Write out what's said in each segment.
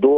2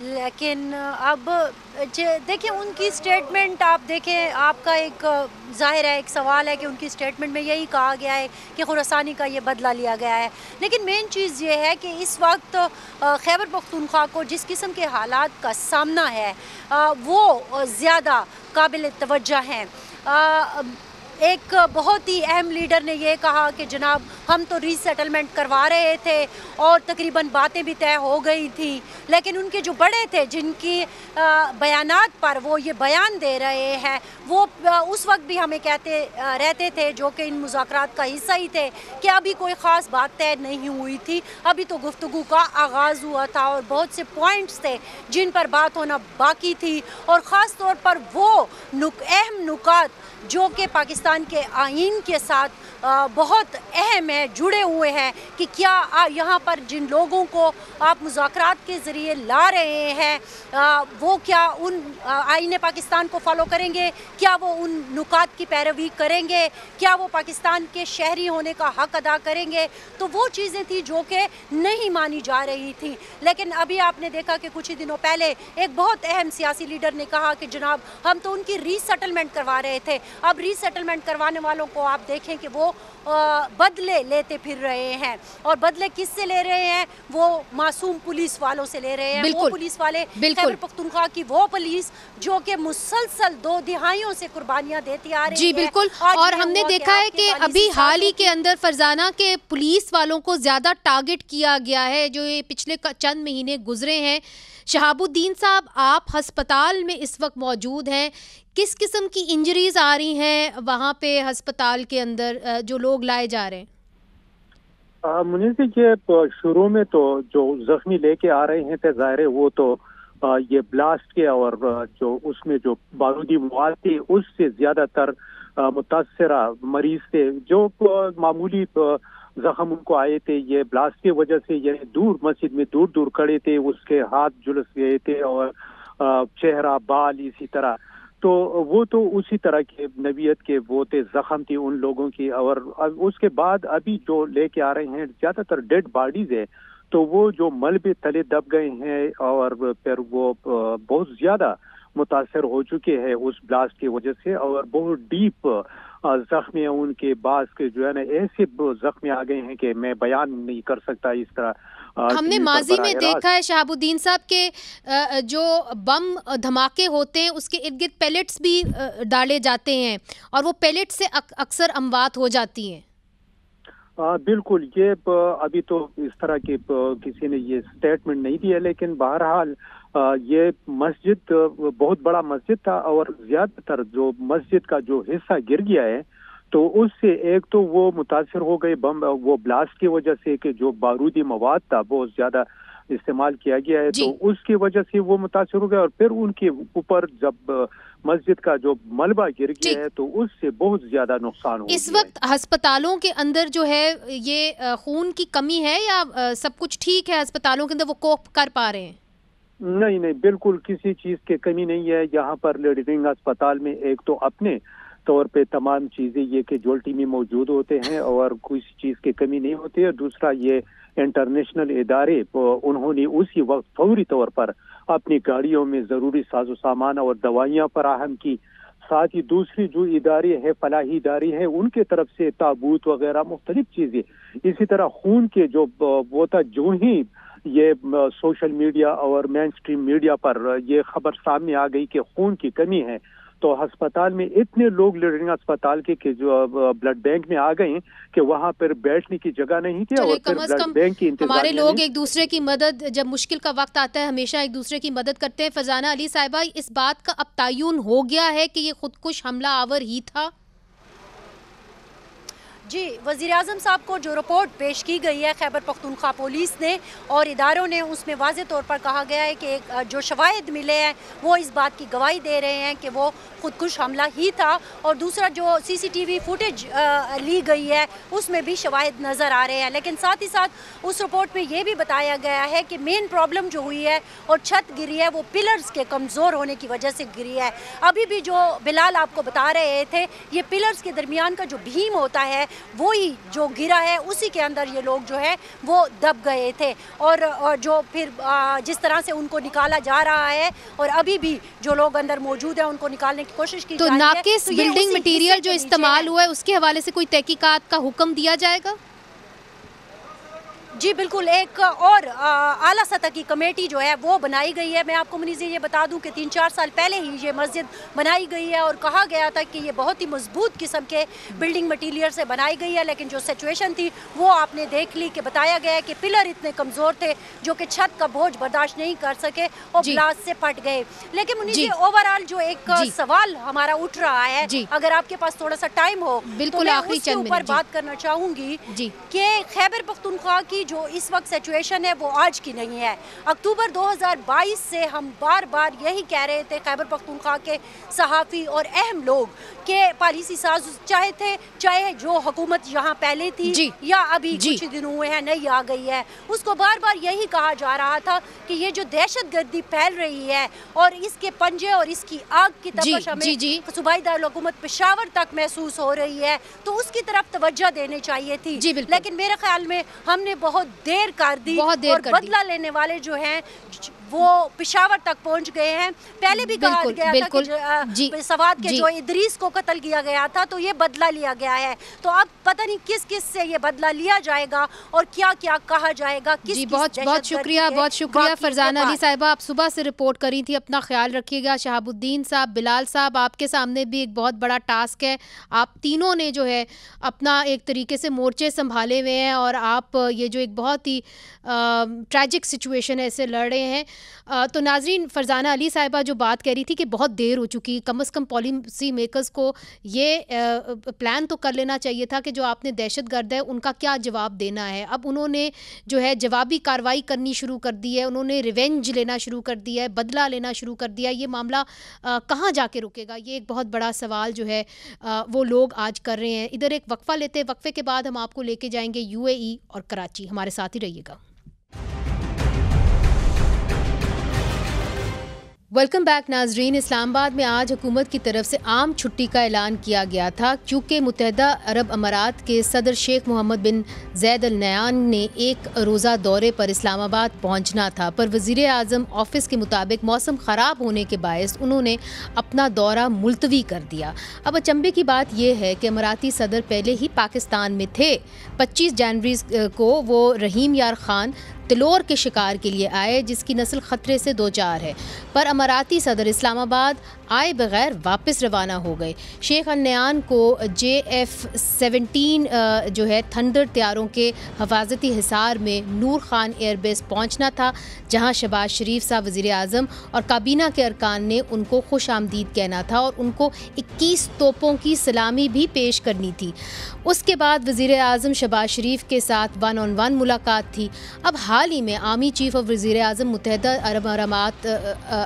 لیکن اب دیکھیں ان کی سٹیٹمنٹ آپ دیکھیں، آپ کا ایک ظاہر ہے ایک سوال ہے کہ ان کی سٹیٹمنٹ میں یہی کہا گیا ہے کہ خراسانی کا یہ بدلہ لیا گیا ہے، لیکن مین چیز یہ ہے کہ اس وقت خیبر پختونخوا کو جس قسم کے حالات کا سامنا ہے وہ زیادہ قابل توجہ ہیں۔ ایک بہت ہی اہم لیڈر نے یہ کہا کہ جناب ہم تو ری سیٹلمنٹ کروا رہے تھے اور تقریباً باتیں بھی طے ہو گئی تھیں، لیکن ان کے جو بڑے تھے جن کی بیانات پر وہ یہ بیان دے رہے ہیں وہ اس وقت بھی ہمیں کہتے رہتے تھے، جو کہ ان مذاکرات کا حصہ ہی تھے، کہ ابھی کوئی خاص بات طے نہیں ہوئی تھی، ابھی تو گفتگو کا آغاز ہوا تھا اور بہت سے پوائنٹس تھے جن پر بات ہونا باقی تھی، اور خاص طور پر وہ اہم نکات جو کہ پاکستان کے آئین کے ساتھ بہت اہم ہے، جڑے ہوئے ہیں، کہ کیا یہاں پر جن لوگوں کو آپ مذاکرات کے ذریعے لا رہے ہیں وہ کیا ان آئین پاکستان کو فالو کریں گے، کیا وہ ان نکات کی پیروی کریں گے، کیا وہ پاکستان کے شہری ہونے کا حق ادا کریں گے، تو وہ چیزیں تھیں جو کہ نہیں مانی جا رہی تھیں۔ لیکن ابھی آپ نے دیکھا کہ کچھ ہی دنوں پہلے ایک بہت اہم سیاسی لیڈر نے کہا کہ جناب ہم تو ان کی ری سیٹلمنٹ کروا رہے تھے، اب ری سیٹلمنٹ کروانے والوں کو آپ دیکھیں کہ وہ بدلے لیتے پھر رہے ہیں، اور بدلے کس سے لے رہے ہیں؟ وہ معصوم پولیس والوں سے لے رہے ہیں، وہ پولیس والے خیبر پختونخوا کی وہ پولیس جو کہ مسلسل 2 دہائیوں سے قربانیاں دیتی آ رہی ہے۔ جی بالکل، اور ہم نے دیکھا ہے کہ ابھی حال ہی کے اندر فرزانہ کے پولیس والوں کو زیادہ ٹارگٹ کیا گیا ہے جو یہ پچھلے چند مہینے گزرے ہیں۔ شہاب الدین صاحب، آپ ہسپتال میں اس وقت موجود ہیں، کس قسم کی انجریز آ رہی ہیں وہاں پہ ہسپتال کے اندر جو لوگ لائے جا رہے ہیں؟ منیزی یہ شروع میں تو جو زخمی لے کے آ رہے ہیں تھے ظاہر ہے وہ تو یہ بلاسٹ کے اور جو اس میں جو بارودی مواد تھی اس سے زیادہ تر متاثرہ مریض تھے، جو معمولی زخم ان کو آئے تھے یہ بلاسٹ کی وجہ سے، یہ دور مسجد میں دور دور کھڑے تھے، اس کے ہاتھ جلس گئے تھے اور چہرہ بال اسی طرح، تو وہ تو اسی طرح کے نوعیت کے وہ تھے زخم تھی ان لوگوں کی، اور اس کے بعد ابھی جو لے کے آ رہے ہیں زیادہ تر ڈیڈ باڈیز ہے، تو وہ جو ملبے تلے دب گئے ہیں اور پھر وہ بہت زیادہ متاثر ہو چکے ہیں اس بلاسٹ کی وجہ سے، اور بہت ڈیپ زخمی ہیں ان کے، بعض کے جو ہے نا ایسے زخمی آ گئے ہیں کہ میں بیان نہیں کر سکتا اس طرح۔ ہم نے ماضی میں دیکھا ہے شہاب الدین صاحب کے جو بم دھماکے ہوتے ہیں اس کے ارد گرد پیلٹس بھی ڈالے جاتے ہیں اور وہ پیلٹ سے اکثر اموات ہو جاتی ہیں۔ بالکل، یہ ابھی تو اس طرح کی کسی نے یہ سٹیٹمنٹ نہیں دیا، لیکن بہرحال یہ مسجد بہت بڑا مسجد تھا اور زیادہ تر جو مسجد کا جو حصہ گر گیا ہے تو اس سے ایک تو وہ متاثر ہو گئے بم وہ بلاسٹ کی وجہ سے کہ جو بارودی مواد تھا بہت زیادہ استعمال کیا گیا ہے، تو اس کی وجہ سے وہ متاثر ہو گئے، اور پھر ان کے اوپر جب مسجد کا جو ملبہ گر گیا ہے تو اس سے بہت زیادہ نقصان ہو گیا ہے۔ اس وقت ہسپتالوں کے اندر جو ہے یہ خون کی کمی ہے یا سب کچھ ٹھیک ہے؟ ہسپتالوں کے اندر وہ کوپ کر پا رہے ہیں؟ نہیں، بالکل کسی چیز کی کمی نہیں ہے یہاں پر لیڈرنگ اسپتال میں۔ ایک تو اپنے طور پہ تمام چیزیں یہ کہ جولٹی میں موجود ہوتے ہیں اور کسی چیز کی کمی نہیں ہوتی ہے، دوسرا یہ انٹرنیشنل ادارے انہوں نے اسی وقت فوری طور پر اپنی گاڑیوں میں ضروری ساز و سامان اور دوائیاں فراہم کی، ساتھ ہی دوسری جو ادارے ہیں فلاحی ادارے ہیں ان کے طرف سے تابوت وغیرہ مختلف چیزیں، اسی طرح خون کے جو وہ تھا جو ہی یہ سوشل میڈیا اور مین سٹریم میڈیا پر یہ خبر سامنے آ گئی کہ خون کی کمی ہے، تو ہسپتال میں اتنے لوگ لیڈرنگ اسپتال کے کہ جو بلڈ بینک میں آ گئے ہیں کہ وہاں پر بیٹھنے کی جگہ نہیں تھی، اور پھر بلڈ بینک کی انتظامیہ ہمارے لوگ ایک دوسرے کی مدد، جب مشکل کا وقت آتا ہے ہمیشہ ایک دوسرے کی مدد کرتے ہیں۔ فرزانہ علی صاحبہ، اس بات کا اب تعین ہو گیا ہے کہ یہ خودکش حملہ آور ہی تھا؟ جی، وزیراعظم صاحب کو جو رپورٹ پیش کی گئی ہے خیبر پختونخوا پولیس نے اور اداروں نے، اس میں واضح طور پر کہا گیا ہے کہ جو شواہد ملے ہیں وہ اس بات کی گواہی دے رہے ہیں کہ وہ خودکش حملہ ہی تھا، اور دوسرا جو سی سی ٹی وی فوٹیج لی گئی ہے اس میں بھی شواہد نظر آ رہے ہیں، لیکن ساتھ ہی ساتھ اس رپورٹ میں یہ بھی بتایا گیا ہے کہ مین پرابلم جو ہوئی ہے اور چھت گری ہے وہ پلرز کے کمزور ہونے کی وجہ سے گری ہے۔ ابھی بھی جو بلال آپ کو بتا رہے تھے، یہ پلرز کے درمیان کا جو بھیم ہوتا ہے وہی جو گرا ہے اسی کے اندر یہ لوگ جو ہے وہ دب گئے تھے، اور جو پھر جس طرح سے ان کو نکالا جا رہا ہے اور ابھی بھی جو لوگ اندر موجود ہیں ان کو نکالنے کی کوشش کی جا رہی ہے. تو ناقص بلڈنگ مٹیریل جو استعمال ہوا ہے اس کے حوالے سے کوئی تحقیقات کا حکم دیا جائے گا؟ جی بالکل، ایک اور اعلیٰ سطح کی کمیٹی جو ہے وہ بنائی گئی ہے. میں آپ کو منیز یہ بتا دوں کہ 3-4 سال پہلے ہی یہ مسجد بنائی گئی ہے اور کہا گیا تھا کہ یہ بہت ہی مضبوط قسم کے بلڈنگ مٹیریل سے بنائی گئی ہے، لیکن جو سچویشن تھی وہ آپ نے دیکھ لی کہ بتایا گیا ہے کہ پلر اتنے کمزور تھے جو کہ چھت کا بوجھ برداشت نہیں کر سکے اور بلاسٹ سے پھٹ گئے. لیکن منیز یہ اوور آل جو ایک سوال ہمارا اٹھ رہا ہے، اگر آپ کے پاس تھوڑا سا ٹائم ہو تو میں اس کے اوپر بات کرنا چاہوں گی کہ خیبر پختونخوا کی جو اس وقت سچویشن ہے وہ آج کی نہیں ہے. اکتوبر 2022 سے ہم بار بار یہی کہہ رہے تھے خیبر پختونخوا کے صحافی اور اہم لوگ کہ پالیسی ساز چاہے جو حکومت یہاں پہلے تھی یا ابھی کچھ دن ہوئے ہیں نئی آ گئی ہے، اس کو بار بار یہی کہا جا رہا تھا کہ یہ جو دہشت گردی پھیل رہی ہے اور اس کے پنجے اور اس کی آگ کی تپش ہمیں صوبائی دارالحکومت پشاور تک محسوس ہو رہی ہے، تو اس کی طرف توجہ دینے چاہیے تھی. لیکن میرے خیال میں ہم نے بہت دیر کر دی اور بدلہ لینے والے جو ہیں وہ پشاور تک پہنچ گئے ہیں. پہلے بھی کہا گیا تھا کہ سوات کے جو ادریس کو قتل کیا گیا تھا تو یہ بدلہ لیا گیا ہے، تو اب پتہ نہیں کس کس سے یہ بدلہ لیا جائے گا اور کیا کیا کہا جائے گا. بہت شکریہ فرزانہ علی صاحبہ، آپ صبح سے رپورٹ کری تھی. اپنا خیال رکھیے گا. شہاب الدین صاحب، بلال صاحب، آپ کے سامنے بھی ایک بہت بڑا ٹاسک ہے. آپ تینوں نے جو ہے اپنا ایک طریقے سے مورچے سنبھالے ہوئے ہیں اور آپ یہ جو ایک بہت ہی ٹریجک سچویشن ہے سے لڑ رہے ہیں. تو ناظرین، فرزانہ علی صاحبہ جو بات کہہ رہی تھی کہ بہت دیر ہو چکی، کم از کم پالیسی میکرز کو یہ پلان تو کر لینا چاہیے تھا کہ جو آپ نے دہشت گرد ہے ان کا کیا جواب دینا ہے. اب انہوں نے جو ہے جوابی کارروائی کرنی شروع کر دی ہے، انہوں نے ریونج لینا شروع کر دیا ہے، بدلہ لینا شروع کر دیا ہے. یہ معاملہ کہاں جا کے رکے گا، یہ ایک بہت بڑا سوال جو ہے وہ لوگ آج کر رہے ہیں. ادھر ایک وقفہ لیتے، وقفے کے بعد ہم آپ کو لے کے جائیں گے UAE اور کراچی. ہمارے ساتھ ہی رہیے گا. ویلکم بیک ناظرین. اسلام آباد میں آج حکومت کی طرف سے عام چھٹی کا اعلان کیا گیا تھا کیونکہ متحدہ عرب امارات کے صدر شیخ محمد بن زید ال نہیان نے ایک روزہ دورے پر اسلام آباد پہنچنا تھا، پر وزیر اعظم آفس کے مطابق موسم خراب ہونے کے باعث انہوں نے اپنا دورہ ملتوی کر دیا. اب اچنبے کی بات یہ ہے کہ اماراتی صدر پہلے ہی پاکستان میں تھے. 25 جنوری کو وہ رحیم یار خان تلور کے شکار کے لیے آئے جس کی نسل خطرے سے دوچار ہے، پر اماراتی صدر اسلام آباد آئے بغیر واپس روانہ ہو گئے. شیخ ال نہیان کو JF-17 جو ہے تھنڈر طیاروں کے حفاظتی حصار میں نور خان ایئر بیس پہنچنا تھا، جہاں شہباز شریف صاحب وزیر اعظم اور کابینہ کے ارکان نے ان کو خوش آمدید کہنا تھا اور ان کو 21 توپوں کی سلامی بھی پیش کرنی تھی. اس کے بعد وزیر اعظم شہباز شریف کے ساتھ 1-on-1 ملاقات تھی. اب حال ہی میں آرمی چیف آف وزیر اعظم متحدہ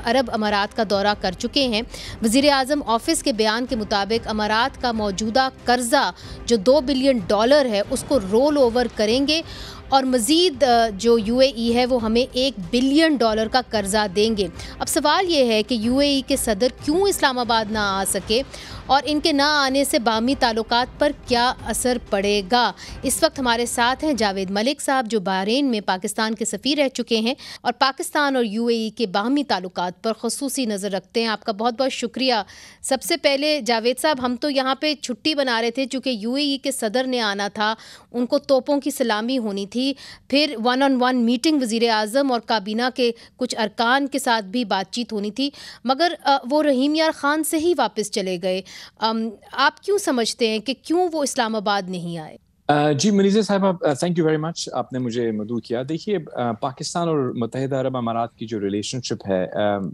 عرب امارات کا دورہ کر چکے ہیں. وزیر اعظم آفس کے بیان کے مطابق امارات کا موجودہ قرضہ جو $2 بلین ہے اس کو رول اوور کریں گے اور مزید جو UAE ہے وہ ہمیں $1 بلین کا قرضہ دیں گے. اب سوال یہ ہے کہ UAE کے صدر کیوں اسلام آباد نہ آ سکے اور ان کے نہ آنے سے باہمی تعلقات پر کیا اثر پڑے گا. اس وقت ہمارے ساتھ ہیں جاوید ملک صاحب جو بحرین میں پاکستان کے سفیر رہ چکے ہیں اور پاکستان اور UAE کے باہمی تعلقات پر خصوصی نظر رکھتے ہیں. آپ کا بہت بہت شکریہ. سب سے پہلے جاوید صاحب، ہم تو یہاں پہ چھٹی بنا رہے تھے چونکہ UAE کے صدر نے آنا تھا، ان کو توپوں کی سلامی ہونی تھی، پھر 1-on-1 میٹنگ وزیر اعظم اور کابینہ کے کچھ ارکان کے ساتھ بھی بات چیت ہونی تھی، مگر وہ رحیم یار خان سے ہی واپس چلے گئے. آپ کیوں سمجھتے ہیں کہ کیوں وہ اسلام آباد نہیں آئے؟ جی منیزہ صاحبہ، تھینک یو ویری مچ، آپ نے مجھے مدعو کیا. دیکھیے، پاکستان اور متحدہ عرب امارات کی جو ریلیشن شپ ہے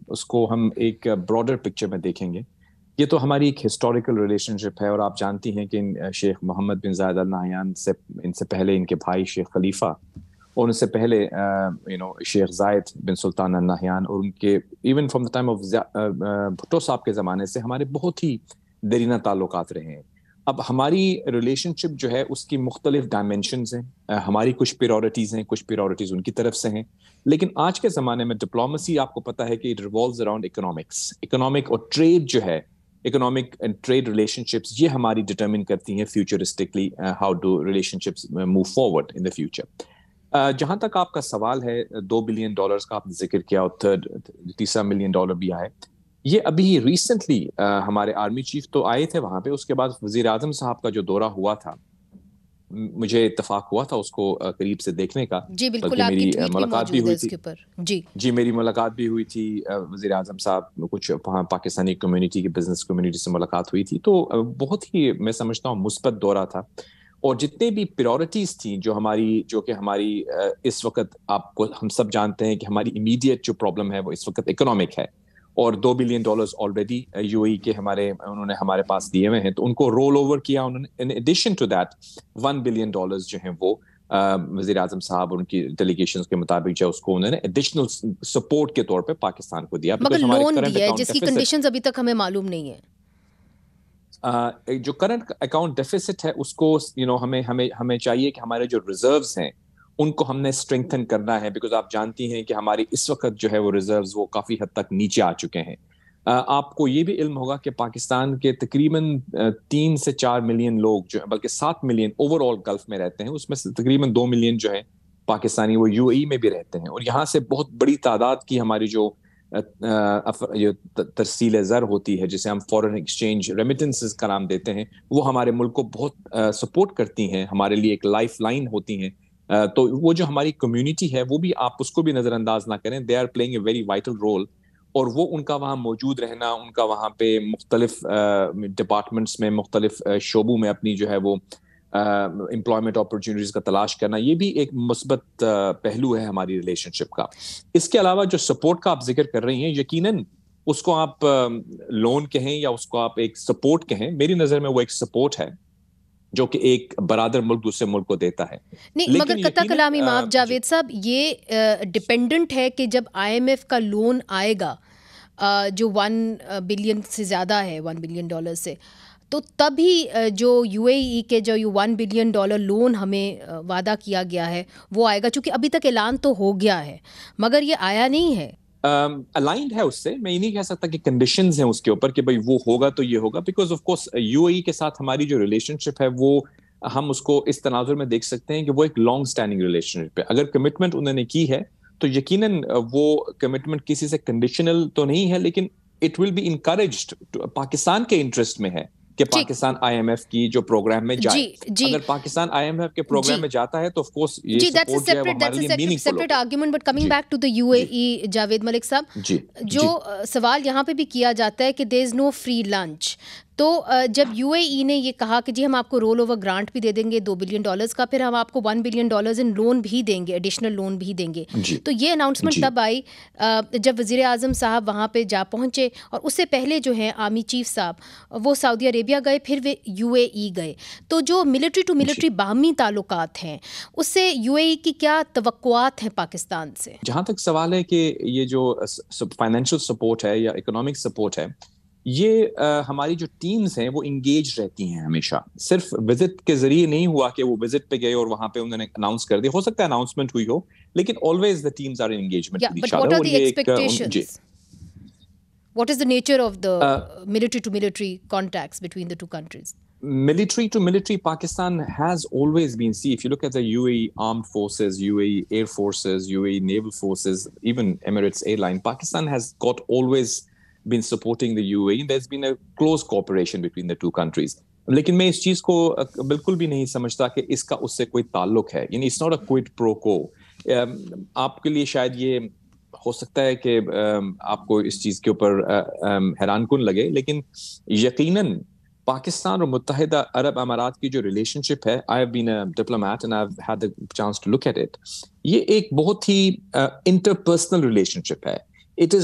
اس کو ہم ایک براڈر پکچر میں دیکھیں گے. یہ تو ہماری ایک ہسٹوریکل ریلیشن شپ ہے اور آپ جانتی ہیں کہ شیخ محمد بن زید ال نہیان سے ان سے پہلے ان کے بھائی شیخ خلیفہ اور ان سے پہلے شیخ زائد بن سلطان ال نہیان اور ان کے even from the time of Bhutto صاحب کے زمانے سے ہمارے بہت ہی دیرینہ تعلقات رہے ہیں. اب ہماری ریلیشن شپ جو ہے اس کی مختلف ڈائمینشنز ہیں. ہماری کچھ پریورٹیز ہیں، کچھ پریورٹیز ان کی طرف سے ہیں، لیکن آج کے زمانے میں ڈپلومیسی آپ کو پتہ ہے کہ it revolves around economics. Economic اور ٹریڈ جو ہے economic and trade relationships, یہ ہماری determine کرتی ہیں futuristically how do relationships move forward in the future. جہاں تک آپ کا سوال ہے $2 billion کا آپ نے ذکر کیا اور $3 million بھی آئے, یہ ابھی ریسنٹلی ہمارے آرمی چیف تو آئے تھے وہاں پہ, اس کے بعد وزیر اعظم صاحب کا جو دورہ ہوا تھا, مجھے اتفاق ہوا تھا اس کو قریب سے دیکھنے کا. جی بالکل, آپ کی ٹویٹ ملاقات بھی ہوئی تھی. جی میری ملاقات بھی ہوئی تھی وزیر اعظم صاحب, کچھ وہاں پاکستانی کمیونٹی کی بزنس کمیونٹی سے ملاقات ہوئی تھی, تو بہت ہی میں سمجھتا ہوں مثبت دورہ تھا. اور جتنے بھی پریورٹیز تھیں جو کہ ہماری اس وقت, آپ کو ہم سب جانتے ہیں کہ ہماری امیڈیٹ جو پرابلم ہے وہ اس وقت اکنامک ہے, اور $2 billion آلریڈی یو اے ای کے انہوں نے ہمارے پاس دیے ہوئے ہیں, تو ان کو رول اوور کیا انہوں نے. In addition to that $1 billion جو ہیں وہ وزیر اعظم صاحب اور ان کی ڈیلیگیشنز کے مطابق جو اس کو انہوں نے ایڈیشنل سپورٹ کے طور پہ پاکستان کو دیا. مگر لون دیا ہے جس کی کنڈیشنز ابھی تک ہمیں معلوم نہیں ہے. جو کرنٹ اکاؤنٹ ڈیفیسٹ ہے اس کو ہمیں چاہیے کہ ہمارے جو ریزروز ہیں ان کو ہم نے اسٹرینگتھن کرنا ہے, بیکاز آپ جانتی ہیں کہ ہماری اس وقت جو ہے وہ ریزروز وہ کافی حد تک نیچے آ چکے ہیں. آپ کو یہ بھی علم ہوگا کہ پاکستان کے تقریباً 3 سے 4 ملین لوگ جو بلکہ 7 ملین اوور آل گلف میں رہتے ہیں, اس میں سے تقریباً 2 ملین جو ہیں پاکستانی وہ یو اے ای میں بھی رہتے ہیں, اور یہاں سے بہت بڑی تعداد کی ہماری جو ترسیل زر ہوتی ہے جسے ہم فورن ایکسچینج ریمیٹنسز کا نام دیتے ہیں, وہ ہمارے ملک کو بہت سپورٹ کرتی ہیں, ہمارے لیے ایک لائف لائن ہوتی ہیں. تو وہ جو ہماری کمیونٹی ہے وہ بھی, آپ اس کو بھی نظر انداز نہ کریں, they are playing a very vital role. اور وہ ان کا وہاں موجود رہنا, ان کا وہاں پہ مختلف ڈپارٹمنٹس میں مختلف شعبوں میں اپنی جو ہے وہ امپلائمنٹ اپرچونیٹیز کا تلاش کرنا, یہ بھی ایک مثبت پہلو ہے ہماری ریلیشن شپ کا. اس کے علاوہ جو سپورٹ کا آپ ذکر کر رہی ہیں, یقیناً اس کو آپ لون کہیں یا اس کو آپ ایک سپورٹ کہیں, میری نظر میں وہ ایک سپورٹ ہے جو کہ ایک برادر ملک دوسرے ملک کو دیتا ہے. نہیں مگر قطع کلامی معاف جاوید صاحب, یہ ڈپینڈنٹ ہے کہ جب آئی ایم ایف کا لون آئے گا جو 1 بلین سے زیادہ ہے, $1 billion سے, تو تبھی جو یو اے ای کے جو $1 billion لون ہمیں وعدہ کیا گیا ہے وہ آئے گا, چونکہ ابھی تک اعلان تو ہو گیا ہے مگر یہ آیا نہیں ہے. الائنڈ ہے اس سے, میں یہ نہیں کہہ سکتا کہ کنڈیشنز ہیں اس کے اوپر کہ بھئی وہ ہوگا تو یہ ہوگا, because of course you A ای کے ساتھ ہماری جو ریلیشن شپ ہے وہ ہم اس کو اس تناظر میں دیکھ سکتے ہیں کہ وہ ایک لانگ سٹینڈنگ ریلیشن شپ ہے. اگر کمٹمنٹ انہوں نے کی ہے تو یقیناً وہ کمٹمنٹ کسی سے کنڈیشنل تو نہیں ہے, لیکن it will be encouraged, Pakistan کے انٹرسٹ میں ہے کہ پاکستان آئی ایم ایف کی جو پروگرام میں جائے. اگر پاکستان آئی ایم ایف کے پروگرام میں جاتا ہے تو آف کورس یہ سپورٹ جو ہے وہ ہمارے لیے meaningful separate argument. But coming back to the U A E, Javed Malik صاحب, جو سوال یہاں پہ بھی کیا جاتا ہے کہ دیر از نو فری لنچ, تو جب یو اے ای نے یہ کہا کہ جی ہم آپ کو رول اوور گرانٹ بھی دے دیں گے $2 billion کا, پھر ہم آپ کو $1 billion ان لون بھی دیں گے, ایڈیشنل لون بھی دیں گے, تو یہ اناؤنسمنٹ تب آئی جب وزیر اعظم صاحب وہاں پہ جا پہنچے, اور اس سے پہلے جو ہیں آرمی چیف صاحب وہ سعودی عربیہ گئے, پھر وہ یو اے ای گئے. تو جو ملٹری ٹو ملٹری باہمی تعلقات ہیں اس سے یو اے ای کی کیا توقعات ہیں پاکستان سے؟ جہاں تک سوال ہے کہ یہ جو فائنینشیل سپورٹ ہے یا اکنامک سپورٹ ہے, یہ ہماری جو ٹیمز ہیں وہ انگیج رہتی ہیں ہمیشہ, صرف وزٹ کے ذریعے نہیں ہوا کہ وہ وزٹ پہ گئے اور وہاں پہ انہوں نے اناؤنس کر دیا, ہو سکتا ہے اناؤنسمنٹ ہوئی ہو, لیکن always the teams are in engagement with each other. What are the expectations? What is the nature of the military to military contacts between the two countries? Military to military, Pakistan has always been, see, if you look at the UAE armed forces, UAE air forces, UAE naval forces, even Emirates airline, Pakistan has got always been supporting the UAE. There's been a close cooperation between the two countries. لیکن میں اس چیز کو بالکل بھی نہیں سمجھتا کہ اس کا اس سے کوئی تعلق ہے, یعنی it's not a quid pro quo. آپ کے لیے شاید یہ ہو سکتا ہے کہ آپ کو اس چیز کے اوپر حیران کن لگے, لیکن یقیناً پاکستان اور متحدہ عرب امارات کی جو ریلیشن شپ ہے, I have been a diplomat and I've had the chance to look at it, یہ ایک بہت ہی interpersonal relationship ہے. It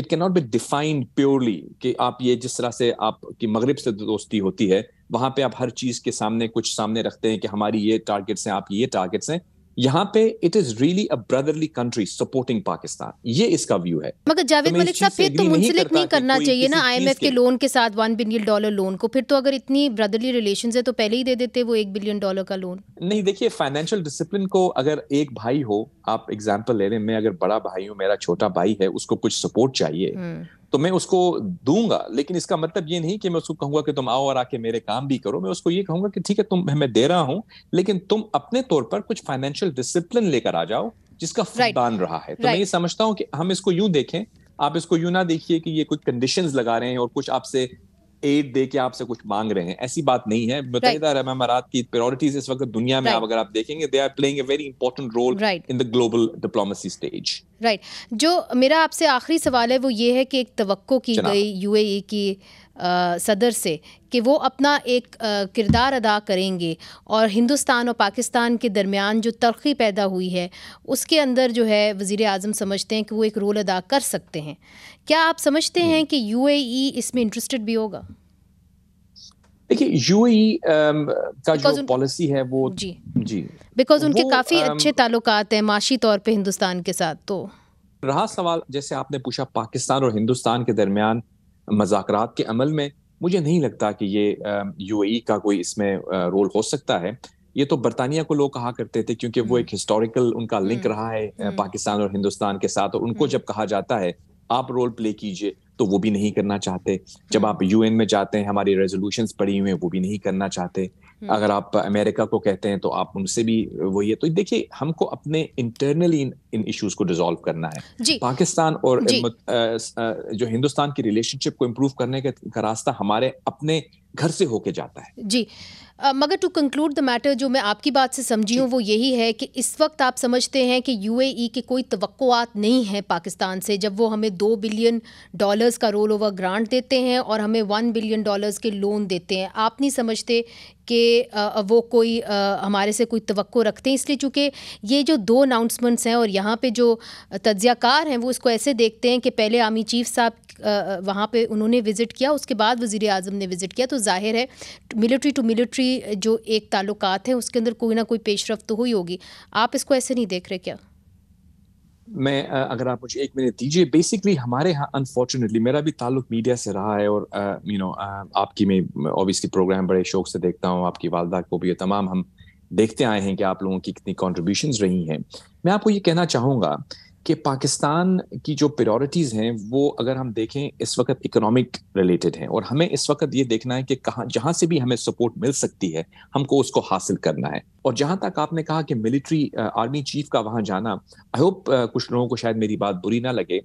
cannot be defined purely کہ آپ یہ جس طرح سے آپ کی مغرب سے دوستی ہوتی ہے, وہاں پہ آپ ہر چیز کے سامنے کچھ سامنے رکھتے ہیں کہ ہماری یہ ٹارگٹس ہیں, آپ یہ ٹارگٹس ہیں. یہاں پہ it is really a brotherly country supporting Pakistan, یہ اس کا ویو ہے. مگر جاوید ملک صاحب پھر تو منسلک نہیں کرنا چاہیے نا آئی ایم ایف کے لون کے ساتھ $1 billion لون کو, پھر تو اگر اتنی برادرلی ریلیشنز ہے تو پہلے ہی دے دیتے وہ $1 billion کا لون. نہیں دیکھیے, فائنینشیل ڈسپلن کو اگر ایک بھائی ہو, آپ ایگزامپل لے لیں, میں اگر بڑا بھائی ہوں, میرا چھوٹا بھائی ہے, اس کو کچھ سپورٹ چاہیے تو میں اس کو دوں گا, لیکن اس کا مطلب یہ نہیں کہ میں اس کو کہوں گا کہ تم آؤ اور آ کے میرے کام بھی کرو. میں اس کو یہ کہوں گا کہ ٹھیک ہے تم میں دے رہا ہوں, لیکن تم اپنے طور پر کچھ فائنینشیل ڈسپلن لے کر آ جاؤ جس کا فقدان رہا ہے. تو میں یہ سمجھتا ہوں کہ ہم اس کو یوں دیکھیں, آپ اس کو یوں نہ دیکھیے کہ یہ کچھ کنڈیشنز لگا رہے ہیں اور کچھ آپ سے ایڈ دے کے آپ سے کچھ مانگ رہے ہیں. ایسی بات نہیں ہے. متحدہ عرب امارات کی پریورٹیز اس وقت دنیا میں اگر آپ دیکھیں گے, they are playing a very important role in the global diplomacy stage. Right. جو میرا آپ سے آخری سوال ہے وہ یہ ہے کہ ایک توقع کی گئی یو اے ای کی صدر سے کہ وہ اپنا ایک کردار ادا کریں گے, اور ہندوستان اور پاکستان کے درمیان جو تلخی پیدا ہوئی ہے اس کے اندر جو ہے وزیر اعظم سمجھتے ہیں کہ وہ ایک رول ادا کر سکتے ہیں. کیا آپ سمجھتے ہیں کہ یو اے ای اس میں انٹرسٹڈ بھی ہوگا؟ دیکھیے یو اے ای کا جو پالیسی ہے وہ جی بیکاز ان کے کافی اچھے تعلقات ہیں معاشی طور پہ ہندوستان کے ساتھ. تو رہا سوال جیسے آپ نے پوچھا پاکستان اور ہندوستان کے درمیان مذاکرات کے عمل میں, مجھے نہیں لگتا کہ یہ یو اے ای کا کوئی اس میں رول ہو سکتا ہے. یہ تو برطانیہ کو لوگ کہا کرتے تھے کیونکہ وہ ایک ہسٹوریکل ان کا لنک رہا ہے پاکستان اور ہندوستان کے ساتھ, اور ان کو جب کہا جاتا ہے آپ رول پلے کیجئے تو وہ بھی نہیں کرنا چاہتے. جب آپ یو این میں جاتے ہیں, ہماری ریزولوشنز پڑھی ہوئے ہیں, وہ بھی نہیں کرنا چاہتے. اگر آپ امریکہ کو کہتے ہیں تو آپ ان سے بھی وہی ہے. تو دیکھیے ہم کو اپنے انٹرنلی ان ایشوز کو ڈیزالو کرنا ہے. پاکستان اور جو ہندوستان کی ریلیشن شپ کو امپروو کرنے کا راستہ ہمارے اپنے گھر سے ہو کے جاتا ہے. جی مگر ٹو کنکلوڈ دا میٹر, جو میں آپ کی بات سے سمجھی ہوں وہ یہی ہے کہ اس وقت آپ سمجھتے ہیں کہ یو اے ای کے کوئی توقعات نہیں ہیں پاکستان سے, جب وہ ہمیں $2 بلین کا رول اوور گرانٹ دیتے ہیں اور ہمیں $1 بلین کے لون دیتے ہیں. آپ نہیں سمجھتے کہ وہ کوئی ہمارے سے کوئی توقع رکھتے ہیں؟ اس لیے چونکہ یہ جو 2 اناؤنسمنٹس ہیں اور یہاں پہ جو تجزیہ کار ہیں وہ اس کو ایسے دیکھتے ہیں کہ پہلے آرمی چیف صاحب وہاں پہ انہوں نے وزٹ کیا, اس کے بعد وزیر اعظم نے وزٹ کیا, تو ظاہر ہے ملٹری ٹو ملٹری جو ایک تعلقات ہیں اس کے اندر کوئی نہ کوئی پیش رفت تو ہوئی ہوگی. آپ اس کو ایسے نہیں دیکھ رہے کیا؟ میں اگر آپ مجھے 1 منٹ دیجیے, بیسکلی ہمارے ہاں انفارچونیٹلی میرا بھی تعلق میڈیا سے رہا ہے, اور آپ کی میں اوبیسلی پروگرام بڑے شوق سے دیکھتا ہوں, آپ کی والدہ کو بھی, تمام ہم دیکھتے آئے ہیں کہ آپ لوگوں کی کتنی کنٹریبیوشنز رہی ہیں. میں آپ کو یہ کہنا چاہوں گا کہ پاکستان کی جو پریورٹیز ہیں وہ اگر ہم دیکھیں اس وقت اکنامک ریلیٹڈ ہیں, اور ہمیں اس وقت یہ دیکھنا ہے کہ جہاں سے بھی ہمیں سپورٹ مل سکتی ہے ہم کو اس کو حاصل کرنا ہے. اور جہاں تک آپ نے کہا کہ ملٹری آرمی چیف کا وہاں جانا, آئی ہوپ کچھ لوگوں کو شاید میری بات بری نہ لگے,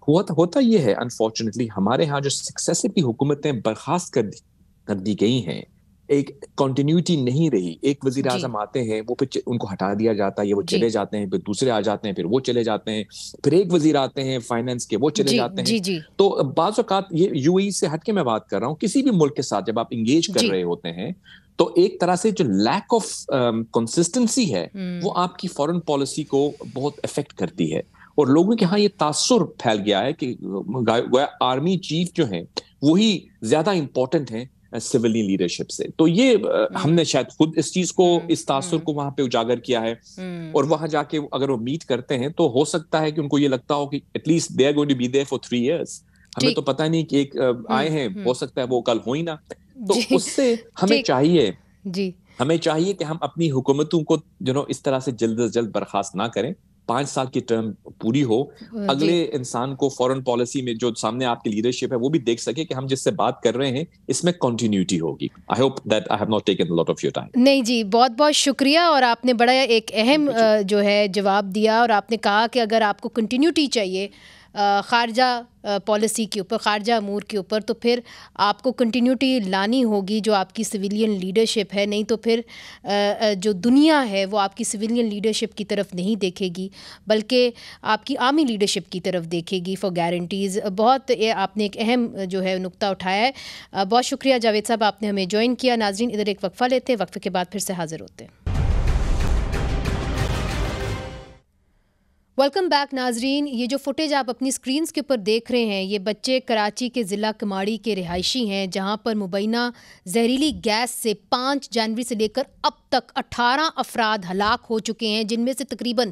ہوتا یہ ہے انفارچونیٹلی ہمارے ہاں جو سکسیسفلی حکومتیں برخاست کر دی گئی ہیں, ایک کنٹینیوٹی نہیں رہی. ایک وزیر اعظم آتے ہیں, وہ پھر ان کو ہٹا دیا جاتا ہے, یہ وہ چلے جاتے ہیں, پھر دوسرے آ جاتے ہیں, پھر وہ چلے جاتے ہیں, پھر ایک وزیر آتے ہیں فائنینس کے, وہ چلے جاتے ہیں. تو بعض اوقات یہ یو اے ای سے ہٹ کے میں بات کر رہا ہوں, کسی بھی ملک کے ساتھ جب آپ انگیج کر رہے ہوتے ہیں تو ایک طرح سے جو لیک آف کنسسٹنسی ہے وہ آپ کی فارن پالیسی کو بہت افیکٹ کرتی ہے. اور لوگوں کے ہاں یہ تاثر پھیل گیا ہے کہ آرمی چیف جو ہیں وہی زیادہ امپورٹنٹ ہیں سویلین لیڈرشپ سے. تو یہ ہم نے شاید خود اس چیز کو, اس تاثر کو وہاں پہ اجاگر کیا ہے, اور وہاں جا کے اگر وہ میٹ کرتے ہیں تو ہو سکتا ہے کہ ان کو یہ لگتا ہو کہ at least they are going to be there for 3 years. ہمیں تو پتہ نہیں کہ ایک آئے ہیں, ہو سکتا ہے وہ کل ہو ہی نہ. تو اس سے ہمیں چاہیے کہ ہم اپنی حکومتوں کو اس طرح سے جلد از جلد برخاست نہ کریں. 5 سال کی ٹرم پوری ہو, اگلے انسان کو فورن پالیسی میں جو سامنے آپ کی لیڈرشپ ہے وہ بھی دیکھ سکے کہ ہم جس سے بات کر رہے ہیں اس میں کنٹینیوٹی ہوگی. I hope that I have not taken a lot of your time. نہیں جی, بہت بہت شکریہ, اور آپ نے بڑا ایک اہم جو ہے جواب دیا, اور آپ نے کہا کہ اگر آپ کو کنٹینیوٹی چاہیے خارجہ پالیسی کے اوپر, خارجہ امور کے اوپر, تو پھر آپ کو کنٹینیوٹی لانی ہوگی جو آپ کی سویلین لیڈرشپ ہے. نہیں تو پھر جو دنیا ہے وہ آپ کی سویلین لیڈرشپ کی طرف نہیں دیکھے گی بلکہ آپ کی آرمی لیڈرشپ کی طرف دیکھے گی فار گارنٹیز. بہت آپ نے ایک اہم جو ہے نقطہ اٹھایا ہے. بہت شکریہ جاوید صاحب, آپ نے ہمیں جوائن کیا. ناظرین ادھر ایک وقفہ لیتے ہیں, وقفے کے بعد پھر سے حاضر ہوتے ہیں. ویلکم بیک ناظرین. یہ جو فوٹیج آپ اپنی سکرینز کے اوپر دیکھ رہے ہیں یہ بچے کراچی کے ضلع کماڑی کے رہائشی ہیں, جہاں پر مبینہ زہریلی گیس سے 5 جنوری سے لے کر اب تک 18 افراد ہلاک ہو چکے ہیں, جن میں سے تقریباً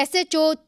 SHO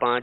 5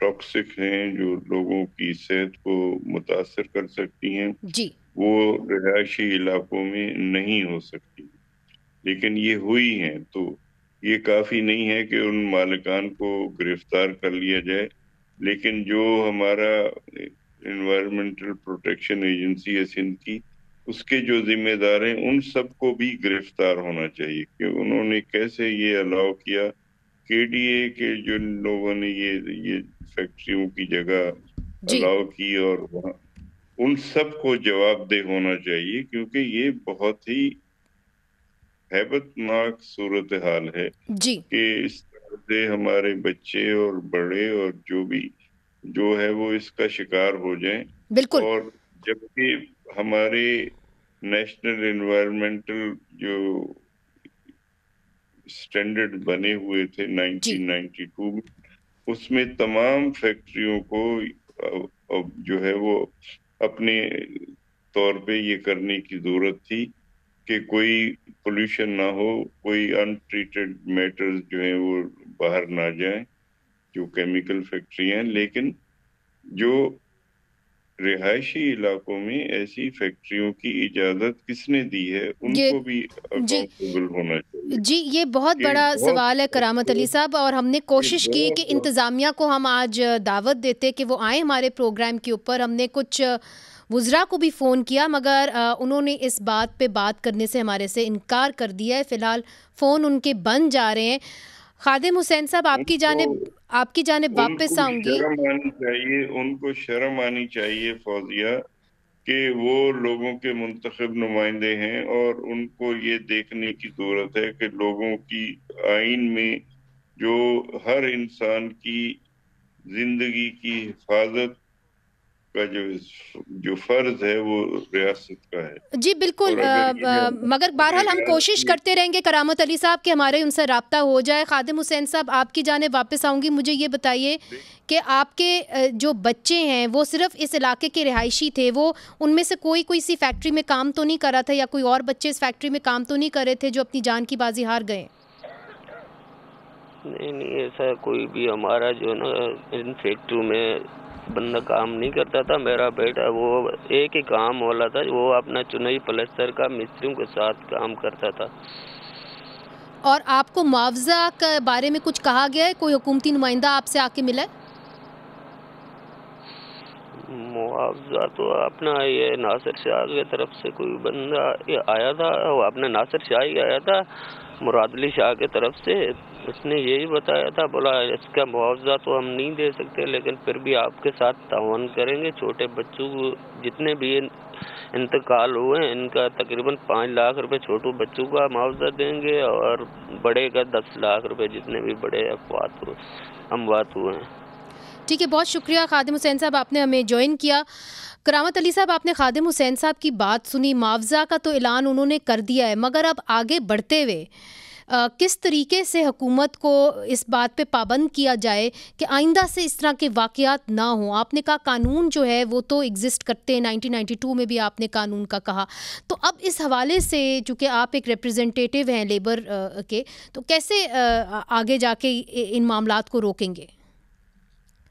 ٹاکسک ہیں, جو لوگوں کی صحت کو متاثر کر سکتی ہیں, جی وہ رہائشی علاقوں میں نہیں ہو سکتی. لیکن یہ ہوئی ہیں, تو یہ کافی نہیں ہے کہ ان مالکان کو گرفتار کر لیا جائے. لیکن جو ہمارا انوائرمنٹل پروٹیکشن ایجنسی ہے سندھ کی, اس کے جو ذمہ دار ہیں ان سب کو بھی گرفتار ہونا چاہیے کہ انہوں نے کیسے یہ الاؤ کیا. کے ڈی اے کے جو لوگوں نے یہ فیکٹریوں کی جگہ جی الاؤ کی, اور وہاں ان سب کو جواب دہ ہونا چاہیے, کیونکہ یہ بہت ہی ہیبت ناک صورتحال ہے جی کہ اس طرح سے ہمارے بچے اور بڑے اور جو ہے وہ اس کا شکار ہو جائیں. بالکل. اور جبکہ ہمارے نیشنل انوائرمنٹل جو سٹینڈرڈ بنے ہوئے تھے 1992 میں, اس میں تمام فیکٹریوں کو جو ہے وہ اپنے طور پہ یہ کرنے کی ضرورت تھی کہ کوئی پولوشن نہ ہو, کوئی ان ٹریٹڈ میٹرز جو ہیں وہ باہر نہ جائیں جو کیمیکل فیکٹری ہیں. لیکن جو رہائشی علاقوں میں ایسی فیکٹریوں کی اجازت کس نے دی ہے, ان کو بھی اکاؤنٹیبل ہونا چاہیے. جی یہ بہت بڑا سوال ہے کرامت علی صاحب, اور ہم نے کوشش کی کہ انتظامیہ کو ہم آج دعوت دیتے کہ وہ آئیں ہمارے پروگرام کے اوپر. ہم نے کچھ وزراء کو بھی فون کیا, مگر انہوں نے اس بات پہ بات کرنے سے ہمارے سے انکار کر دیا ہے. فی الحال فون ان کے بند جا رہے ہیں. خادم حسین صاحب آپ کی جانب واپس آؤں گی. ان کو شرم آنی چاہیے فوزیہ, کہ وہ لوگوں کے منتخب نمائندے ہیں, اور ان کو یہ دیکھنے کی ضرورت ہے کہ لوگوں کی آئین میں جو ہر انسان کی زندگی کی حفاظت کا جو فرض ہے وہ ریاست کا ہے. جی بالکل, مگر بہرحال ہم کوشش کرتے رہیں گے کرامت علی صاحب کہ ہمارے ان سے رابطہ ہو جائے. خادم حسین صاحب آپ کی جانب واپس آؤں گی. مجھے یہ بتائیے کہ آپ کے جو بچے ہیں وہ صرف اس علاقے کے رہائشی تھے, وہ ان میں سے کوئی سی فیکٹری میں کام تو نہیں کر رہا تھا, یا کوئی اور بچے اس فیکٹری میں کام تو نہیں کر رہے تھے جو اپنی جان کی بازی ہار گئے؟ نہیں ایسا کوئی بھی ہمارا جو نا ان فیکٹریوں میں بندہ کام نہیں کرتا تھا. میرا بیٹا وہ ایک ہی کام والا تھا, وہ اپنا چنئی پلستر کا مستریوں کے ساتھ کام کرتا تھا. اور آپ کو معاوضہ کے بارے میں کچھ کہا گیا ہے؟ کوئی حکومتی نمائندہ آپ سے آ کے ملا ہے؟ معاوضہ تو اپنا یہ ناصر شاہ کی طرف سے کوئی بندہ آیا تھا, وہ اپنا ناصر شاہ ہی آیا تھا مراد علی شاہ کی طرف سے. اس نے یہی بتایا تھا, بولا اس کا معاوضہ تو ہم نہیں دے سکتے, لیکن پھر بھی آپ کے ساتھ تعاون کریں گے. چھوٹے بچوں کو جتنے بھی انتقال ہوئے ہیں ان کا تقریباً 5 لاکھ روپے چھوٹوں بچوں کا معاوضہ دیں گے, اور بڑے کا 10 لاکھ روپے جتنے بھی بڑے اموات ہوئے ہیں. ٹھیک ہے, بہت شکریہ خادم حسین صاحب, آپ نے ہمیں جوائن کیا. کرامت علی صاحب, آپ نے خادم حسین صاحب کی بات سنی. معاوضہ کا تو اعلان انہوں نے کر دیا ہے, مگر اب آگے بڑھتے ہوئے کس طریقے سے حکومت کو اس بات پہ پابند کیا جائے کہ آئندہ سے اس طرح کے واقعات نہ ہوں؟ آپ نے کہا قانون جو ہے وہ تو ایگزسٹ کرتے ہیں, 1992 میں بھی آپ نے قانون کا کہا. تو اب اس حوالے سے چونکہ آپ ایک ریپریزنٹیٹیو ہیں لیبر کے, تو کیسے آگے جا کے ان معاملات کو روکیں گے؟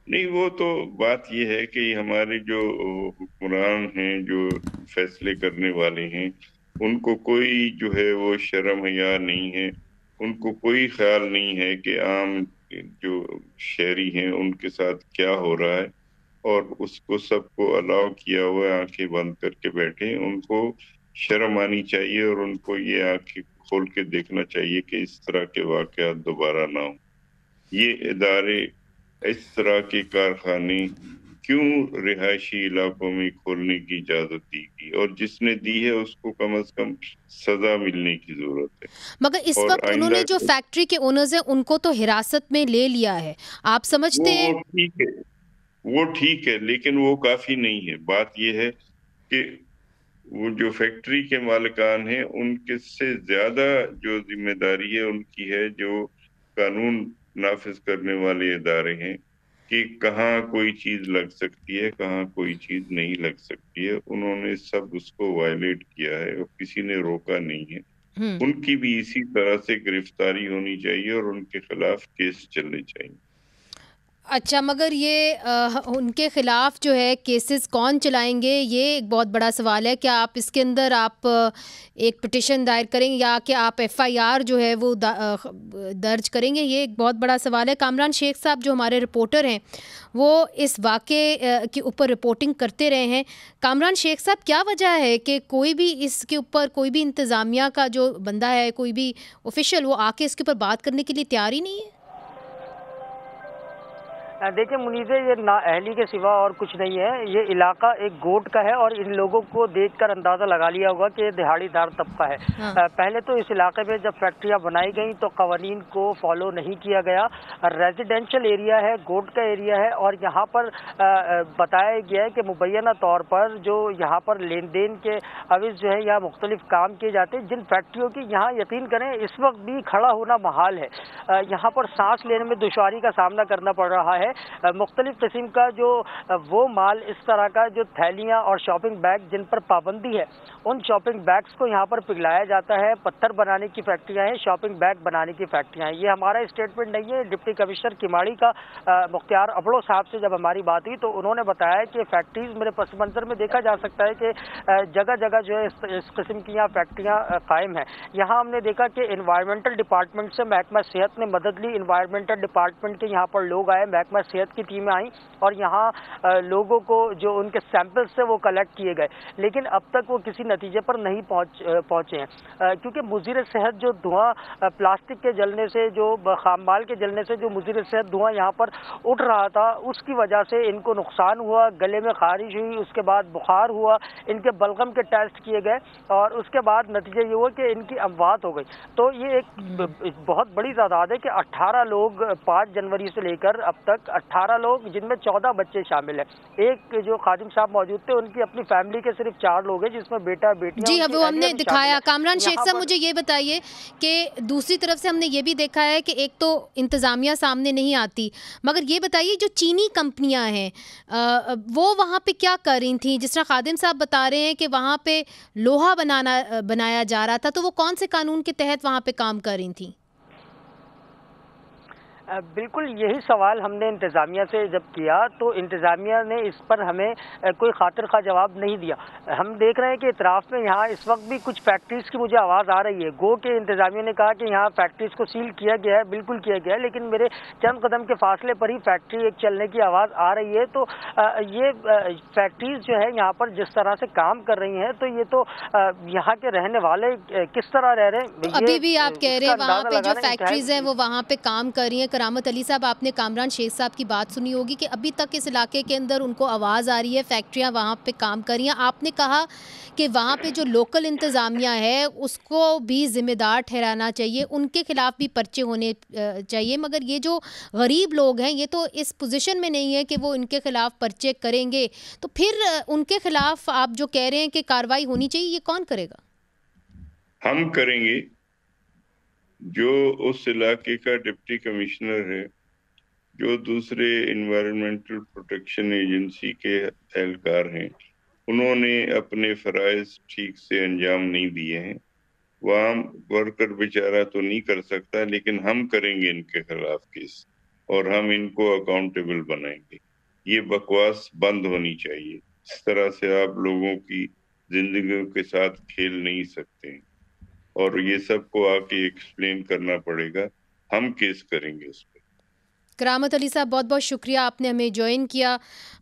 نہیں, وہ تو بات یہ ہے کہ ہمارے جو حکمران ہیں, جو فیصلے کرنے والے ہیں, ان کو کوئی جو ہے وہ شرم حیا نہیں ہے. ان کو کوئی خیال نہیں ہے کہ عام جو شہری ہیں ان کے ساتھ کیا ہو رہا ہے, اور اس کو سب کو الاؤ کیا ہوا ہے آنکھیں بند کر کے بیٹھے. ان کو شرم آنی چاہیے, اور ان کو یہ آنکھیں کھول کے دیکھنا چاہیے کہ اس طرح کے واقعات دوبارہ نہ ہوں. یہ ادارے, اس طرح کے کارخانے کیوں رہائشی علاقوں میں کھولنے کی اجازت دی گئی, اور جس نے دی ہے اس کو کم از کم سزا ملنے کی ضرورت ہے. مگر اس وقت انہوں نے جو فیکٹری کے اونرز ہیں ان کو تو حراست میں لے لیا ہے, آپ سمجھتے ہیں؟ وہ ٹھیک ہے, لیکن وہ کافی نہیں ہے. بات یہ ہے کہ وہ جو فیکٹری کے مالکان ہیں ان کے سے زیادہ جو ذمہ داری ہے ان کی ہے جو قانون نافذ کرنے والے ادارے ہیں, کہ کہاں کوئی چیز لگ سکتی ہے, کہاں کوئی چیز نہیں لگ سکتی ہے. انہوں نے سب اس کو وائلیٹ کیا ہے اور کسی نے روکا نہیں ہے. ان کی بھی اسی طرح سے گرفتاری ہونی چاہیے اور ان کے خلاف کیس چلنے چاہیے. اچھا، مگر یہ ان کے خلاف جو ہے کیسز کون چلائیں گے، یہ ایک بہت بڑا سوال ہے. کیا آپ اس کے اندر آپ ایک پٹیشن دائر کریں گے یا کہ آپ ایف آئی آر جو ہے وہ درج کریں گے؟ یہ ایک بہت بڑا سوال ہے. کامران شیخ صاحب جو ہمارے رپورٹر ہیں وہ اس واقعے کے اوپر رپورٹنگ کرتے رہے ہیں. کامران شیخ صاحب، کیا وجہ ہے کہ کوئی بھی اس کے اوپر، کوئی بھی انتظامیہ کا جو بندہ ہے، کوئی بھی آفیشل، وہ آ کے اس کے اوپر بات کرنے کے لیے تیار ہی نہیں ہے؟ دیکھیں منیزے، یہ نااہلی کے سوا اور کچھ نہیں ہے. یہ علاقہ ایک گوٹ کا ہے اور ان لوگوں کو دیکھ کر اندازہ لگا لیا ہوگا کہ یہ دہاڑی دار طبقہ ہے. پہلے تو اس علاقے میں جب فیکٹریاں بنائی گئیں تو قوانین کو فالو نہیں کیا گیا. ریزیڈینشل ایریا ہے، گوٹ کا ایریا ہے، اور یہاں پر بتایا گیا ہے کہ مبینہ طور پر جو یہاں پر لین دین کے عوض جو ہے یہاں مختلف کام کیے جاتے ہیں. جن فیکٹریوں کی یہاں یقین کریں اس وقت بھی کھڑا ہونا محال ہے. یہاں پر سانس لینے میں دشواری کا سامنا کرنا پڑ رہا ہے. مختلف قسم کا جو وہ مال، اس طرح کا جو تھیلیاں اور شاپنگ بیگ جن پر پابندی ہے، ان شاپنگ بیگز کو یہاں پر پگھلایا جاتا ہے. پتھر بنانے کی فیکٹریاں ہیں، شاپنگ بیگ بنانے کی فیکٹریاں ہیں. یہ ہمارا اسٹیٹمنٹ نہیں ہے. ڈپٹی کمشنر کماڑی کا مختار ابڑو صاحب سے جب ہماری بات ہوئی تو انہوں نے بتایا کہ فیکٹریز میرے پس منظر میں دیکھا جا سکتا ہے کہ جگہ جگہ جو ہے اس قسم کی یہاں فیکٹریاں قائم ہیں. یہاں ہم نے دیکھا کہ انوائرمنٹل ڈپارٹمنٹ سے محکمہ صحت نے مدد لی. انوائرمنٹل ڈپارٹمنٹ کے یہاں پر لوگ آئے، محکمہ صحت کی ٹیمیں آئیں اور یہاں لوگوں کو جو ان کے سیمپلز سے وہ کلیکٹ کیے گئے، لیکن اب تک وہ کسی نتیجے پر نہیں پہنچے ہیں. کیونکہ مضر صحت جو دھواں پلاسٹک کے جلنے سے، جو خام مال کے جلنے سے جو مضر صحت دھواں یہاں پر اٹھ رہا تھا، اس کی وجہ سے ان کو نقصان ہوا. گلے میں خارش ہوئی، اس کے بعد بخار ہوا. ان کے بلغم کے ٹیسٹ کیے گئے اور اس کے بعد نتیجہ یہ ہوا کہ ان کی اموات ہو گئی. تو یہ ایک بہت بڑی تعداد ہے کہ 18 لوگ 5 جنوری سے لے کر اب تک 18 لوگ، جن میں 14 بچے شامل ہیں. ایک جو خادم صاحب موجود تھے، ان کی اپنی فیملی کے صرف 4 لوگ ہیں، جس میں بیٹا بیٹیاں. جی وہ ہم نے دکھایا. کامران شیخ صاحب، مجھے یہ بتائیے کہ دوسری طرف سے ہم نے یہ بھی دیکھا ہے کہ ایک تو انتظامیہ سامنے نہیں آتی، مگر یہ بتائیے جو چینی کمپنیاں ہیں وہ وہاں پہ کیا کر رہی تھیں؟ جس طرح خادم صاحب بتا رہے ہیں کہ وہاں پہ لوہا بنایا جا رہا تھا، تو وہ کون سے قانون کے تحت وہاں پہ کام کر رہی تھیں؟ بالکل یہی سوال ہم نے انتظامیہ سے جب کیا تو انتظامیہ نے اس پر ہمیں کوئی خاطر خواہ جواب نہیں دیا. ہم دیکھ رہے ہیں کہ اطراف میں یہاں اس وقت بھی کچھ فیکٹریز کی مجھے آواز آ رہی ہے. گو کہ انتظامیہ نے کہا کہ یہاں فیکٹریز کو سیل کیا گیا ہے، بالکل کیا گیا ہے، لیکن میرے چند قدم کے فاصلے پر ہی فیکٹری ایک چلنے کی آواز آ رہی ہے. تو یہ فیکٹریز جو ہے یہاں پر جس طرح سے کام کر رہی ہیں، تو یہ تو یہاں کے رہنے والے کس طرح رہ رہے ہیں. ابھی بھی آپ کہہ رہے ہیں وہاں پہ جو فیکٹریز ہیں وہ وہاں پہ کام کر رہی ہیں. کرامت علی صاحب، آپ نے کامران شیخ صاحب کی بات سنی ہوگی کہ ابھی تک اس علاقے کے اندر ان کو آواز آ رہی ہے، فیکٹریاں وہاں پہ کام کر رہی ہیں. آپ نے کہا کہ وہاں پہ جو لوکل انتظامیہ ہے اس کو بھی ذمہ دار ٹھہرانا چاہیے، ان کے خلاف بھی پرچے ہونے چاہیے، مگر یہ جو غریب لوگ ہیں یہ تو اس پوزیشن میں نہیں ہے کہ وہ ان کے خلاف پرچے کریں گے. تو پھر ان کے خلاف آپ جو کہہ رہے ہیں کہ کارروائی ہونی چاہیے، یہ کون کرے گا؟ ہم کریں گے. جو اس علاقے کا ڈپٹی کمشنر ہے، جو دوسرے انوائرمنٹل پروٹیکشن ایجنسی کے اہلکار ہیں، انہوں نے اپنے فرائض ٹھیک سے انجام نہیں دیے ہیں. وہ عام ورکر بیچارہ تو نہیں کر سکتا، لیکن ہم کریں گے ان کے خلاف کیس اور ہم ان کو اکاؤنٹیبل بنائیں گے. یہ بکواس بند ہونی چاہیے. اس طرح سے آپ لوگوں کی زندگیوں کے ساتھ کھیل نہیں سکتے ہیں اور یہ سب کو آ کے ایکسپلین کرنا پڑے گا. ہم کیس کریں گے اس پہ. کرامت علی صاحب، بہت بہت شکریہ، آپ نے ہمیں جوائن کیا.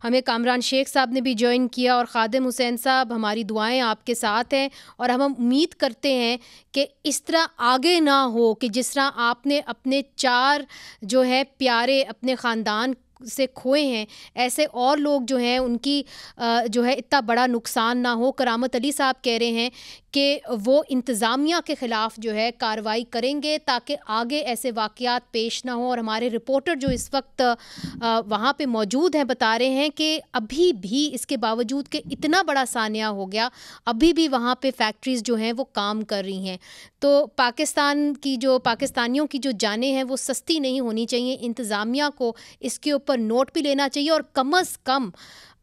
ہمیں کامران شیخ صاحب نے بھی جوائن کیا اور خادم حسین صاحب، ہماری دعائیں آپ کے ساتھ ہیں اور ہم امید کرتے ہیں کہ اس طرح آگے نہ ہو کہ جس طرح آپ نے اپنے 4 جو ہے پیارے اپنے خاندان سے کھوئے ہیں، ایسے اور لوگ جو ہیں ان کی جو ہے اتنا بڑا نقصان نہ ہو. کرامت علی صاحب کہہ رہے ہیں کہ وہ انتظامیہ کے خلاف جو ہے کارروائی کریں گے تاکہ آگے ایسے واقعات پیش نہ ہوں. اور ہمارے رپورٹر جو اس وقت وہاں پہ موجود ہیں بتا رہے ہیں کہ ابھی بھی اس کے باوجود کہ اتنا بڑا سانحہ ہو گیا، ابھی بھی وہاں پہ فیکٹریز جو ہیں وہ کام کر رہی ہیں. تو پاکستانیوں کی جو جانیں ہیں وہ سستی نہیں ہونی چاہیے. انتظامیہ کو اس کے اوپر نوٹ بھی لینا چاہیے اور کم از کم